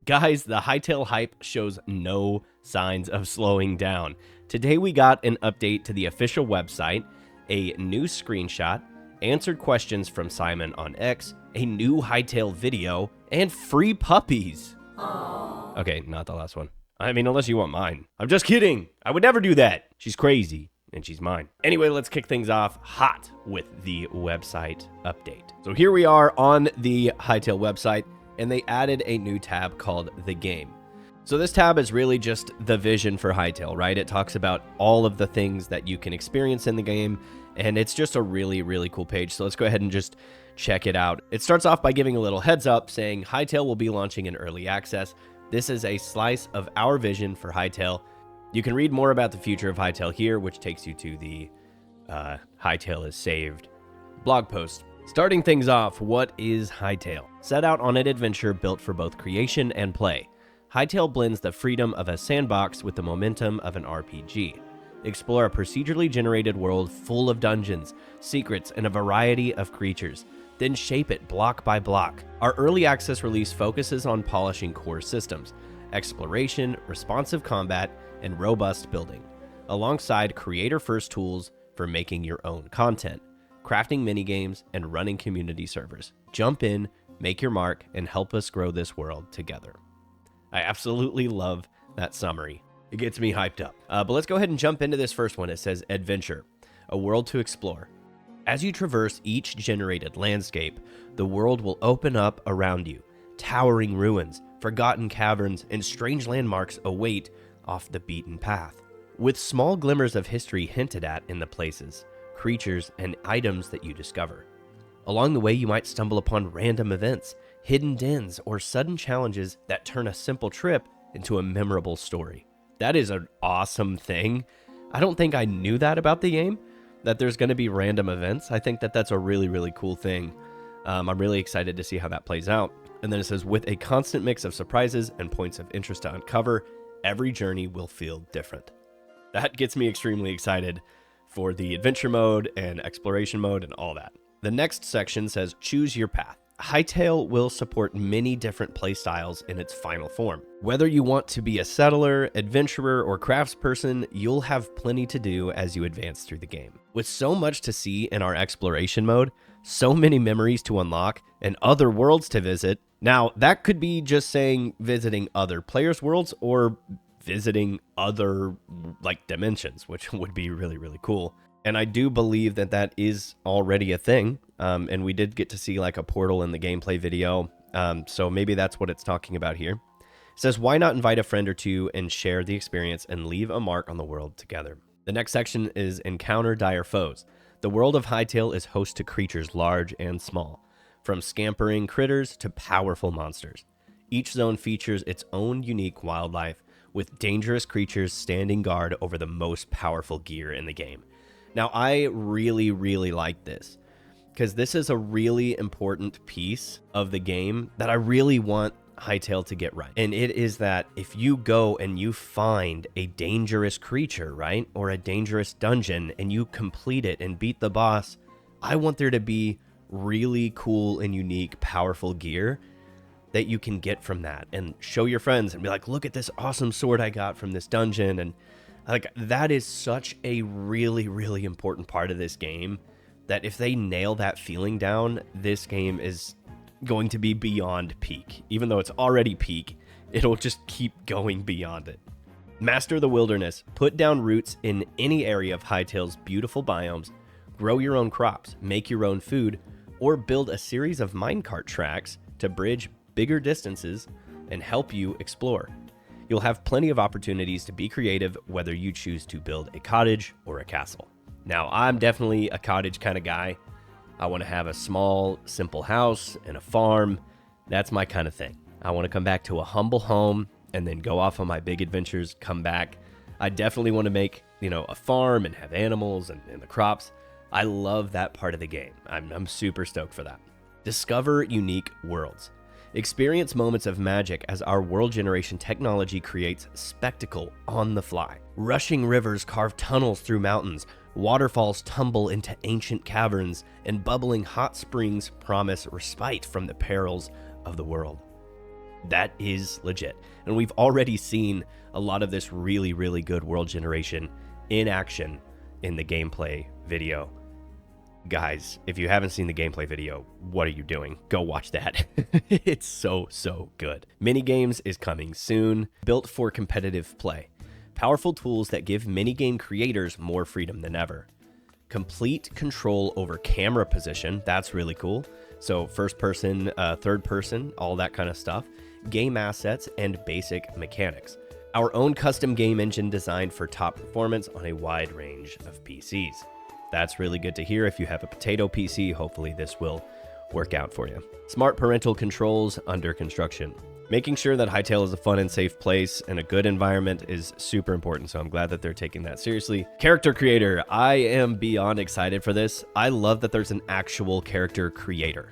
Guys, the HYTALE hype shows no signs of slowing down. Today we got an update to the official website, a new screenshot, answered questions from Simon on X, a new HYTALE video, and free puppies. Aww. Okay, not the last one. I mean, unless you want mine. I'm just kidding. I would never do that. She's crazy, and she's mine. Anyway, let's kick things off hot with the website update. So here we are on the HYTALE website, and they added a new tab called The Game. So this tab is really just the vision for HYTALE, right? It talks about all of the things that you can experience in the game, and it's just a really, really cool page. So let's go ahead and just check it out. It starts off by giving a little heads up saying HYTALE will be launching in early access. This is a slice of our vision for HYTALE. You can read more about the future of HYTALE here, which takes you to the HYTALE is saved blog post. Starting things off, what is HYTALE? Set out on an adventure built for both creation and play. HYTALE blends the freedom of a sandbox with the momentum of an RPG. Explore a procedurally generated world full of dungeons, secrets, and a variety of creatures. Then shape it block by block. Our early access release focuses on polishing core systems, exploration, responsive combat, and robust building, alongside creator-first tools for making your own content, crafting minigames, and running community servers. Jump in, make your mark, and help us grow this world together. I absolutely love that summary. It gets me hyped up. But let's go ahead and jump into this first one. It says Adventure, a world to explore. As you traverse each generated landscape, the world will open up around you. Towering ruins, forgotten caverns, and strange landmarks await off the beaten path, with small glimmers of history hinted at in the places, creatures, and items that you discover. Along the way, you might stumble upon random events, hidden dens, or sudden challenges that turn a simple trip into a memorable story. That is an awesome thing. I don't think I knew that about the game, that there's going to be random events. I think that that's a really, really cool thing. I'm really excited to see how that plays out. And then it says, with a constant mix of surprises and points of interest to uncover, every journey will feel different. That gets me extremely excited for the adventure mode and exploration mode and all that. The next section says, choose your path. HYTALE will support many different playstyles in its final form. Whether you want to be a settler, adventurer, or craftsperson, you'll have plenty to do as you advance through the game. With so much to see in our exploration mode, so many memories to unlock, and other worlds to visit. Now, that could be just saying visiting other players' worlds or visiting other dimensions, which would be really, really cool. And I do believe that that is already a thing. And we did get to see like a portal in the gameplay video. So maybe that's what it's talking about here. It says, why not invite a friend or two and share the experience and leave a mark on the world together? The next section is encounter dire foes. The world of HYTALE is host to creatures large and small, from scampering critters to powerful monsters. Each zone features its own unique wildlife, with dangerous creatures standing guard over the most powerful gear in the game. Now, I really, really like this, because this is a really important piece of the game that I really want HYTALE to get right. And it is that if you go and you find a dangerous creature, right, or a dangerous dungeon, and you complete it and beat the boss, I want there to be really cool and unique, powerful gear that you can get from that and show your friends and be like, look at this awesome sword I got from this dungeon. And like, that is such a really, really important part of this game that if they nail that feeling down, this game is going to be beyond peak. Even though it's already peak, it'll just keep going beyond it. Master the wilderness, put down roots in any area of HYTALE's beautiful biomes, grow your own crops, make your own food, or build a series of minecart tracks to bridge bigger distances and help you explore. You'll have plenty of opportunities to be creative, whether you choose to build a cottage or a castle. Now, I'm definitely a cottage kind of guy. I want to have a small, simple house and a farm. That's my kind of thing. I want to come back to a humble home and then go off on my big adventures, come back. I definitely want to make, a farm and have animals and the crops. I love that part of the game. I'm super stoked for that. Discover unique worlds. Experience moments of magic as our world generation technology creates spectacle on the fly. Rushing rivers carve tunnels through mountains, waterfalls tumble into ancient caverns, and bubbling hot springs promise respite from the perils of the world. That is legit. And we've already seen a lot of this really, really good world generation in action in the gameplay video. Guys, if you haven't seen the gameplay video, what are you doing? Go watch that. It's so good. Minigames is coming soon, built for competitive play. Powerful tools that give minigame creators more freedom than ever. Complete control over camera position, that's really cool. So first person, third person, all that kind of stuff. Game assets, and basic mechanics. Our own custom game engine designed for top performance on a wide range of PCs. That's really good to hear. If you have a potato PC, hopefully this will work out for you. Smart parental controls under construction. Making sure that HYTALE is a fun and safe place and a good environment is super important, so I'm glad that they're taking that seriously. Character creator. I am beyond excited for this. I love that there's an actual character creator.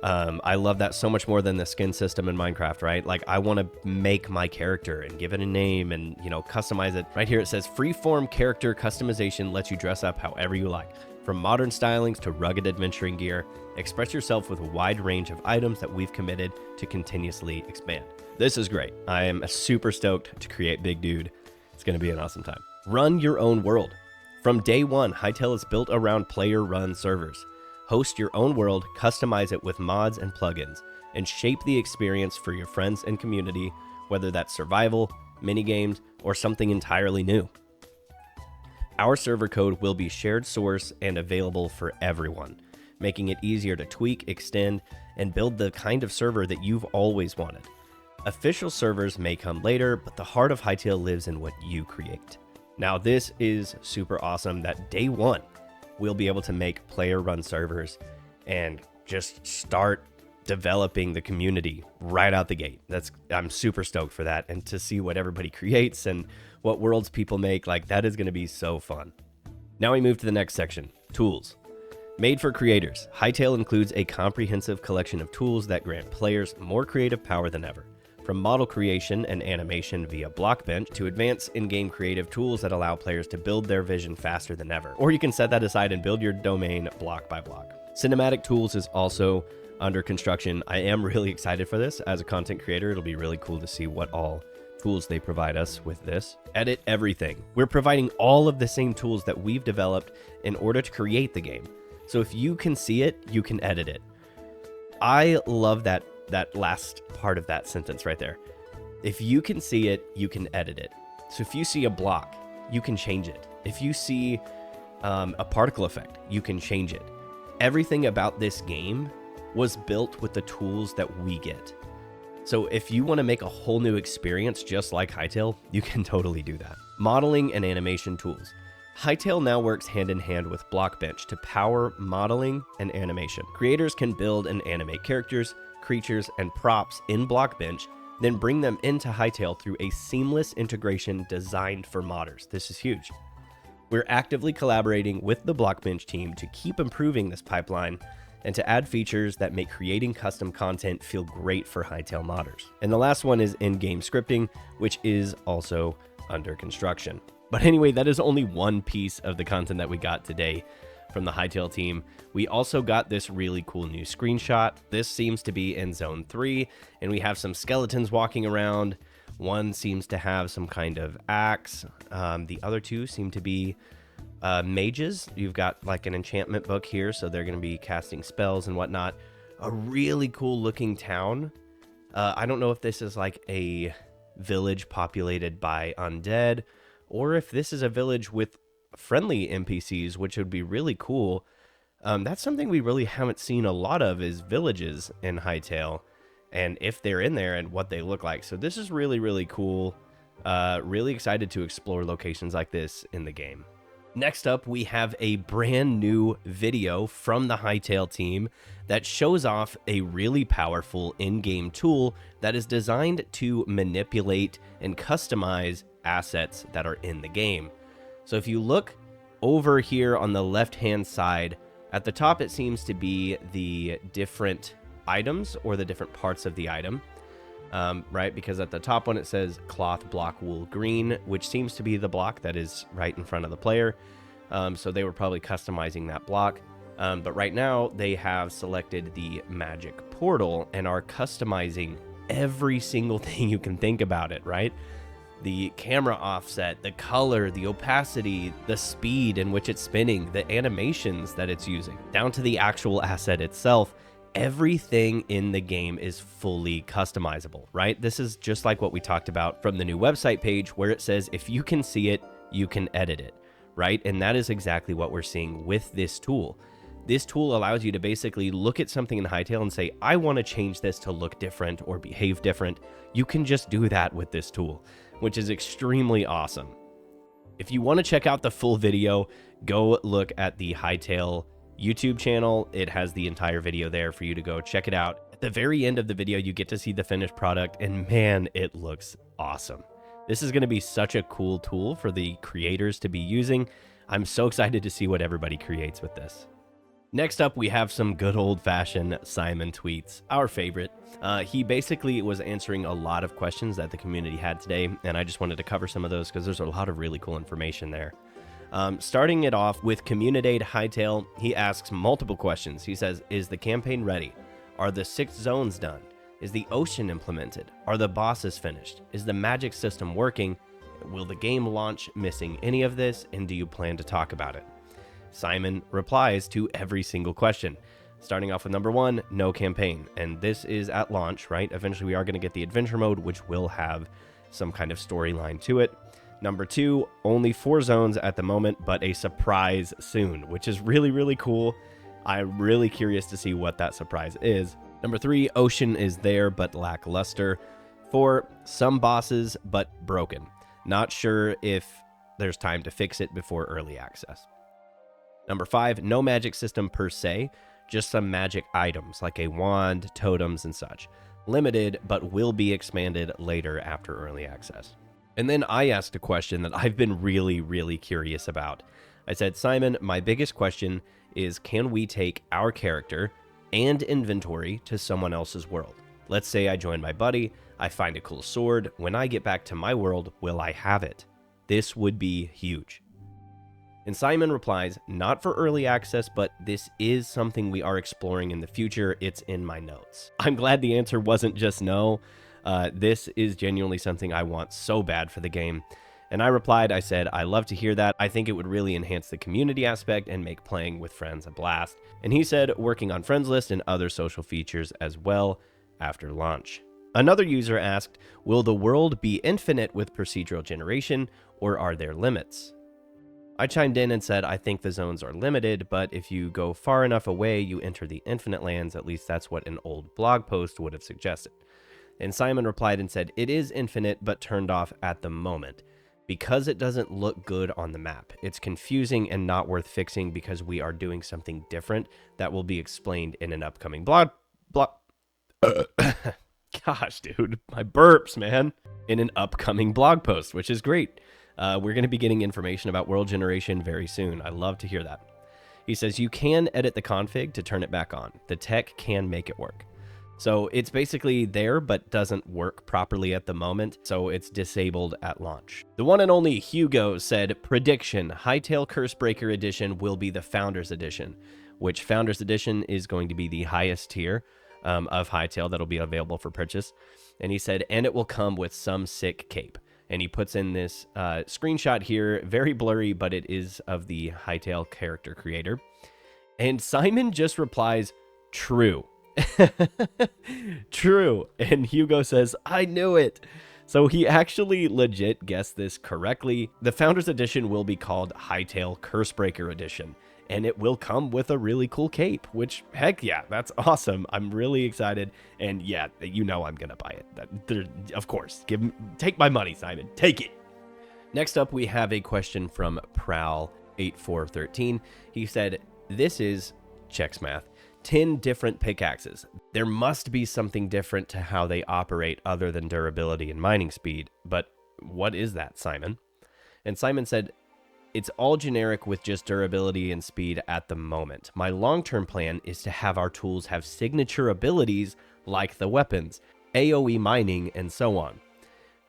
I love that so much more than the skin system in Minecraft, right? Like, I want to make my character and give it a name and, you know, customize it. Right here it says freeform character customization lets you dress up however you like. From modern stylings to rugged adventuring gear, express yourself with a wide range of items that we've committed to continuously expand. This is great. I am super stoked to create Big Dude. It's going to be an awesome time. Run your own world. From day one, HYTALE is built around player-run servers. Host your own world, customize it with mods and plugins, and shape the experience for your friends and community, whether that's survival, minigames, or something entirely new. Our server code will be shared source and available for everyone, making it easier to tweak, extend, and build the kind of server that you've always wanted. Official servers may come later, but the heart of HYTALE lives in what you create. Now, this is super awesome that day one, we'll be able to make player-run servers and just start developing the community right out the gate. I'm super stoked for that, and to see what everybody creates and what worlds people make, like, that is going to be so fun. Now we move to the next section, tools. Made for creators, HYTALE includes a comprehensive collection of tools that grant players more creative power than ever. From model creation and animation via Blockbench to advanced in-game creative tools that allow players to build their vision faster than ever. Or you can set that aside and build your domain block by block. Cinematic tools is also under construction. I am really excited for this. As a content creator, it'll be really cool to see what all tools they provide us with this. Edit everything. We're providing all of the same tools that we've developed in order to create the game. So if you can see it, you can edit it. I love that last part of that sentence right there. If you can see it, you can edit it. So if you see a block, you can change it. If you see a particle effect, you can change it. Everything about this game was built with the tools that we get. So if you want to make a whole new experience just like HYTALE, you can totally do that. Modeling and animation tools. HYTALE now works hand in hand with Blockbench to power modeling and animation. Creators can build and animate characters, creatures, and props in Blockbench, then bring them into HYTALE through a seamless integration designed for modders. This is huge. We're actively collaborating with the Blockbench team to keep improving this pipeline and to add features that make creating custom content feel great for HYTALE modders. And the last one is in-game scripting, which is also under construction. But anyway, that is only one piece of the content that we got today from the HYTALE team. We also got this really cool new screenshot. This seems to be in Zone 3, and we have some skeletons walking around. One seems to have some kind of axe. The other two seem to be mages. You've got like an enchantment book here, so they're going to be casting spells and whatnot. A really cool looking town. I don't know if this is like a village populated by undead, or if this is a village with friendly NPCs, which would be really cool. That's something we really haven't seen a lot of, is villages in HYTALE, and if they're in there and what they look like. So this is really, really cool. Really excited to explore locations like this in the game. Next up, we have a brand new video from the HYTALE team that shows off a really powerful in-game tool that is designed to manipulate and customize assets that are in the game. So if you look over here on the left-hand side, at the top it seems to be the different items or the different parts of the item, right? Because at the top one it says cloth block wool green, which seems to be the block that is right in front of the player. So they were probably customizing that block. But right now they have selected the magic portal and are customizing every single thing you can think about it, right? The camera offset, the color, the opacity, the speed in which it's spinning, the animations that it's using, down to the actual asset itself. Everything in the game is fully customizable, right? This is just like what we talked about from the new website page, where it says if you can see it, you can edit it, right? And that is exactly what we're seeing with this tool. This tool allows you to basically look at something in HYTALE and say, I want to change this to look different or behave different. You can just do that with this tool, which is extremely awesome. If you want to check out the full video, go look at the HYTALE YouTube channel. It has the entire video there for you to go check it out. At the very end of the video, you get to see the finished product, and man, it looks awesome. This is going to be such a cool tool for the creators to be using. I'm so excited to see what everybody creates with this. Next up, we have some good old-fashioned Simon tweets, our favorite. He basically was answering a lot of questions that the community had today, and I just wanted to cover some of those because there's a lot of really cool information there. Starting it off with Communidade HYTALE, he asks multiple questions. He says, is the campaign ready? Are the 6 zones done? Is the ocean implemented? Are the bosses finished? Is the magic system working? Will the game launch missing any of this? And do you plan to talk about it? Simon replies to every single question. Starting off with number 1, no campaign. And this is at launch, right? Eventually we are going to get the adventure mode, which will have some kind of storyline to it. Number 2, only 4 zones at the moment, but a surprise soon, which is really, really cool. I'm really curious to see what that surprise is. Number 3, ocean is there, but lackluster. 4, some bosses, but broken. Not sure if there's time to fix it before early access. Number 5, no magic system per se, just some magic items like a wand, totems, and such. Limited, but will be expanded later after early access. And then I asked a question that I've been really, really curious about. I said, Simon, my biggest question is, can we take our character and inventory to someone else's world? Let's say I join my buddy, I find a cool sword. When I get back to my world, will I have it? This would be huge. And Simon replies, not for early access, but this is something we are exploring in the future. It's in my notes. I'm glad the answer wasn't just no. This is genuinely something I want so bad for the game. And I replied, I said, I love to hear that. I think it would really enhance the community aspect and make playing with friends a blast. And he said, working on friends list and other social features as well after launch. Another user asked, will the world be infinite with procedural generation, or are there limits? I chimed in and said, I think the zones are limited, but if you go far enough away, you enter the infinite lands. At least that's what an old blog post would have suggested. And Simon replied and said, it is infinite, but turned off at the moment because it doesn't look good on the map. It's confusing and not worth fixing because we are doing something different that will be explained in an upcoming blog. Gosh, dude, my burps, man. In an upcoming blog post, which is great. We're going to be getting information about world generation very soon. I love to hear that. He says, you can edit the config to turn it back on. The tech can make it work. So it's basically there, but doesn't work properly at the moment. So it's disabled at launch. The one and only Hugo said, prediction, HYTALE Cursebreaker Edition will be the Founders Edition, which Founders Edition is going to be the highest tier of HYTALE that'll be available for purchase. And he said, and it will come with some sick cape. And he puts in this screenshot here, very blurry, but it is of the HYTALE character creator. And Simon just replies, true. True. And Hugo says, I knew it. So he actually legit guessed this correctly. The Founders Edition will be called HYTALE Cursebreaker Edition, and it will come with a really cool cape, which, heck yeah, that's awesome. I'm really excited. And yeah, you know I'm going to buy it. Of course. Take my money, Simon. Take it. Next up, we have a question from Prowl8413. He said, this is, checks math, 10 different pickaxes. There must be something different to how they operate other than durability and mining speed. But what is that, Simon? And Simon said, it's all generic with just durability and speed at the moment. My long-term plan is to have our tools have signature abilities like the weapons, AoE mining, and so on.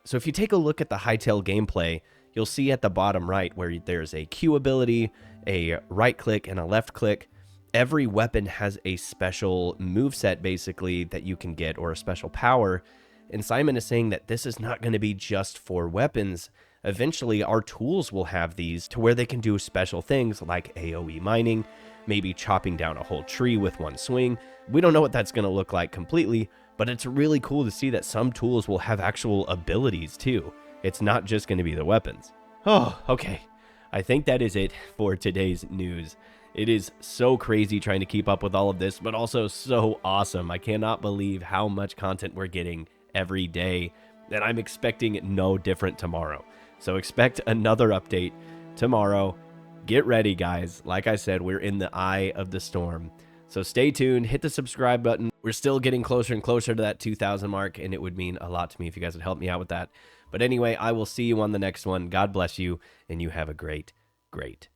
So if you take a look at the HYTALE gameplay, you'll see at the bottom right where there's a Q ability, a right click, and a left click. Every weapon has a special moveset basically that you can get, or a special power, And Simon is saying that this is not going to be just for weapons. Eventually, our tools will have these to where they can do special things like AoE mining, maybe chopping down a whole tree with one swing. We don't know what that's going to look like completely, but it's really cool to see that some tools will have actual abilities too. It's not just going to be the weapons. Oh, okay. I think that is it for today's news. It is so crazy trying to keep up with all of this, but also so awesome. I cannot believe how much content we're getting every day, and I'm expecting no different tomorrow. So expect another update tomorrow. Get ready, guys. Like I said, we're in the eye of the storm. So stay tuned, hit the subscribe button. We're still getting closer and closer to that 2,000 mark, and it would mean a lot to me if you guys would help me out with that. But anyway, I will see you on the next one. God bless you, and you have a great, great